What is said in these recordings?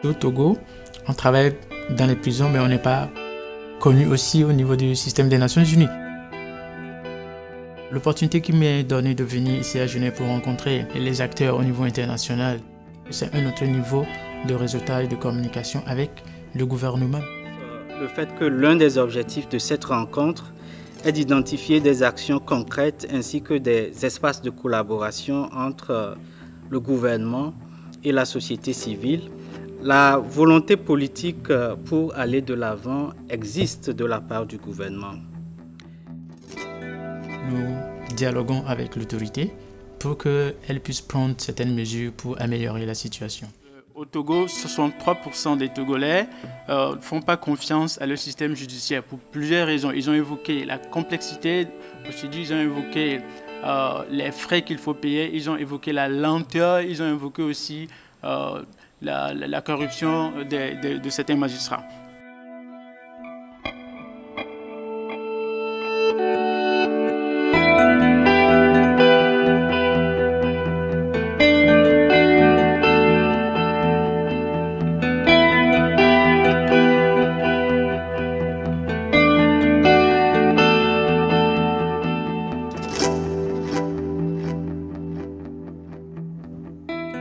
Au Togo, on travaille dans les prisons, mais on n'est pas connu aussi au niveau du système des Nations Unies. L'opportunité qui m'est donnée de venir ici à Genève pour rencontrer les acteurs au niveau international, c'est un autre niveau de réseautage et de communication avec le gouvernement. Le fait que l'un des objectifs de cette rencontre est d'identifier des actions concrètes ainsi que des espaces de collaboration entre le gouvernement et la société civile. La volonté politique pour aller de l'avant existe de la part du gouvernement. Nous dialoguons avec l'autorité pour qu'elle puisse prendre certaines mesures pour améliorer la situation. Au Togo, 63% des Togolais ne font pas confiance à leur système judiciaire pour plusieurs raisons. Ils ont évoqué la complexité, ils ont évoqué les frais qu'il faut payer, ils ont évoqué la lenteur, ils ont évoqué aussi la corruption de certains magistrats.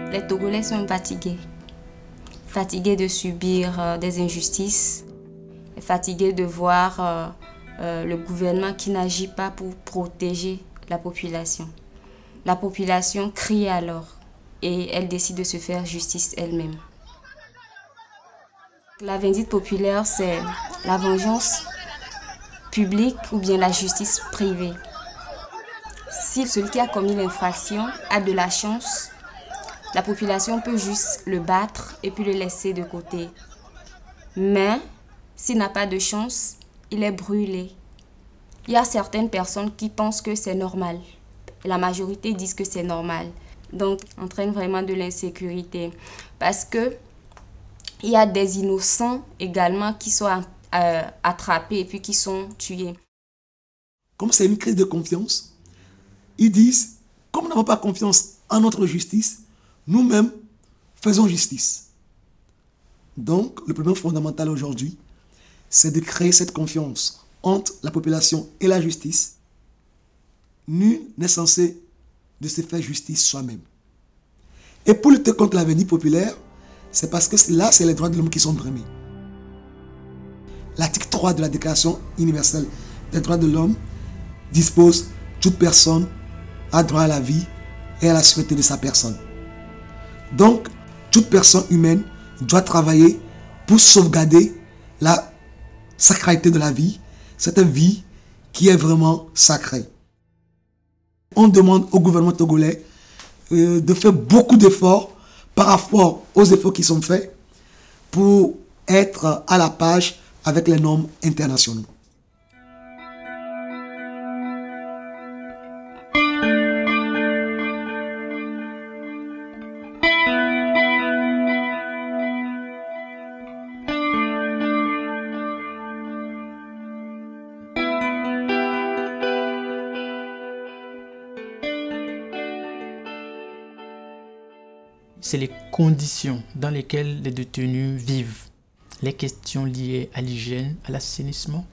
Les Togolais sont fatigués de subir des injustices, fatigués de voir le gouvernement qui n'agit pas pour protéger la population. La population crie alors et elle décide de se faire justice elle-même. La vindicte populaire, c'est la vengeance publique ou bien la justice privée. Si celui qui a commis l'infraction a de la chance, la population peut juste le battre et puis le laisser de côté. Mais s'il n'a pas de chance, il est brûlé. Il y a certaines personnes qui pensent que c'est normal. La majorité disent que c'est normal. Donc, ça entraîne vraiment de l'insécurité. Parce que il y a des innocents également qui sont attrapés et puis qui sont tués. Comme c'est une crise de confiance, ils disent, comme nous n'avons pas confiance en notre justice, nous-mêmes faisons justice. Donc, le problème fondamental aujourd'hui, c'est de créer cette confiance entre la population et la justice. Nul n'est censé de se faire justice soi-même. Et pour lutter contre la vindicte populaire, c'est parce que là, c'est les droits de l'homme qui sont brimés. L'article 3 de la Déclaration universelle des droits de l'homme dispose que toute personne a droit à la vie et à la sûreté de sa personne. Donc, toute personne humaine doit travailler pour sauvegarder la sacralité de la vie, cette vie qui est vraiment sacrée. On demande au gouvernement togolais de faire beaucoup d'efforts par rapport aux efforts qui sont faits pour être à la page avec les normes internationales. C'est les conditions dans lesquelles les détenus vivent. Les questions liées à l'hygiène, à l'assainissement.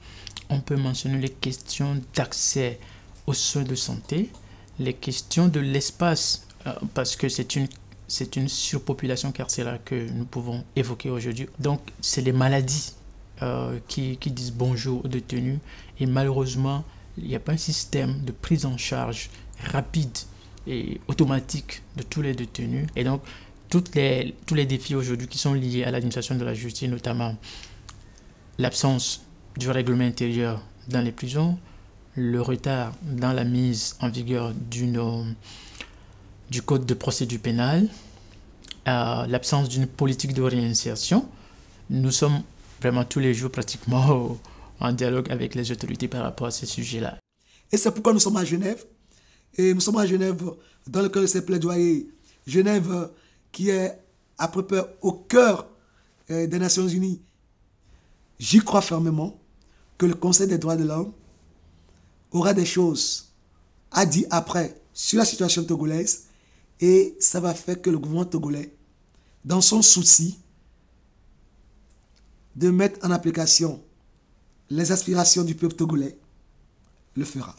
On peut mentionner les questions d'accès aux soins de santé, les questions de l'espace, parce que c'est une surpopulation carcérale que nous pouvons évoquer aujourd'hui. Donc, c'est les maladies qui disent bonjour aux détenus. Et malheureusement, il n'y a pas un système de prise en charge rapide et automatique de tous les détenus. Et donc, tous les défis aujourd'hui qui sont liés à l'administration de la justice, notamment l'absence du règlement intérieur dans les prisons, le retard dans la mise en vigueur du code de procédure pénale, l'absence d'une politique de réinsertion. Nous sommes vraiment tous les jours pratiquement en dialogue avec les autorités par rapport à ces sujets-là. Et c'est pourquoi nous sommes à Genève. Et nous sommes à Genève dans le cadre de ces plaidoyers. Genève qui est à peu près au cœur des Nations Unies. J'y crois fermement que le Conseil des droits de l'homme aura des choses à dire après sur la situation togolaise et ça va faire que le gouvernement togolais, dans son souci de mettre en application les aspirations du peuple togolais, le fera.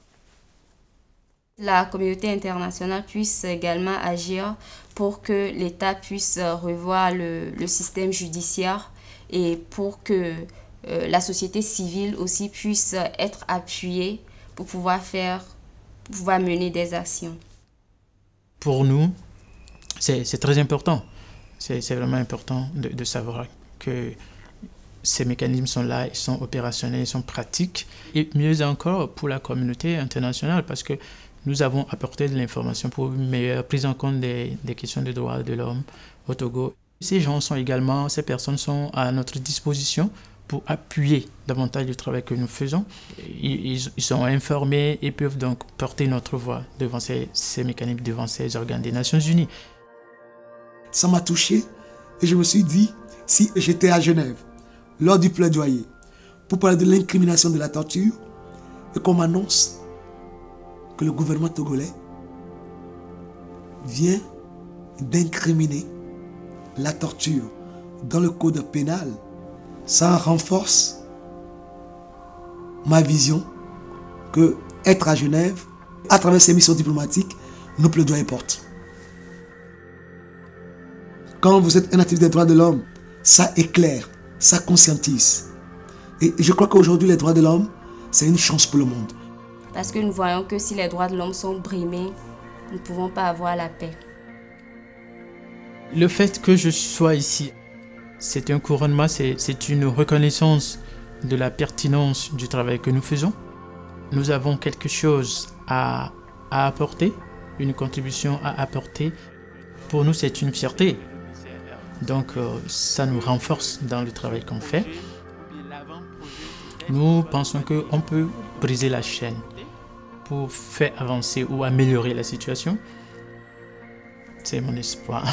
La communauté internationale puisse également agir pour que l'État puisse revoir le système judiciaire et pour que la société civile aussi puisse être appuyée pour pouvoir mener des actions. Pour nous, c'est très important. C'est vraiment important de savoir que ces mécanismes sont là, ils sont opérationnels, ils sont pratiques. Et mieux encore pour la communauté internationale, parce que nous avons apporté de l'information pour une meilleure prise en compte des questions de droits de l'homme au Togo. Ces personnes sont à notre disposition pour appuyer davantage le travail que nous faisons. Ils sont informés et peuvent donc porter notre voix devant ces mécanismes, devant ces organes des Nations Unies. Ça m'a touché et je me suis dit, si j'étais à Genève, lors du plaidoyer, pour parler de l'incrimination de la torture, et qu'on m'annonce que le gouvernement togolais vient d'incriminer la torture dans le code pénal, ça renforce ma vision que être à Genève, à travers ces missions diplomatiques, nos plaidoyers portent. Quand vous êtes un activiste des droits de l'homme, ça éclaire, ça conscientise. Et je crois qu'aujourd'hui, les droits de l'homme, c'est une chance pour le monde. Parce que nous voyons que si les droits de l'homme sont brimés, nous ne pouvons pas avoir la paix. Le fait que je sois ici, c'est un couronnement, c'est une reconnaissance de la pertinence du travail que nous faisons. Nous avons quelque chose à apporter, une contribution à apporter. Pour nous, c'est une fierté. Donc, ça nous renforce dans le travail qu'on fait. Nous pensons qu'on peut briser la chaîne pour faire avancer ou améliorer la situation. C'est mon espoir.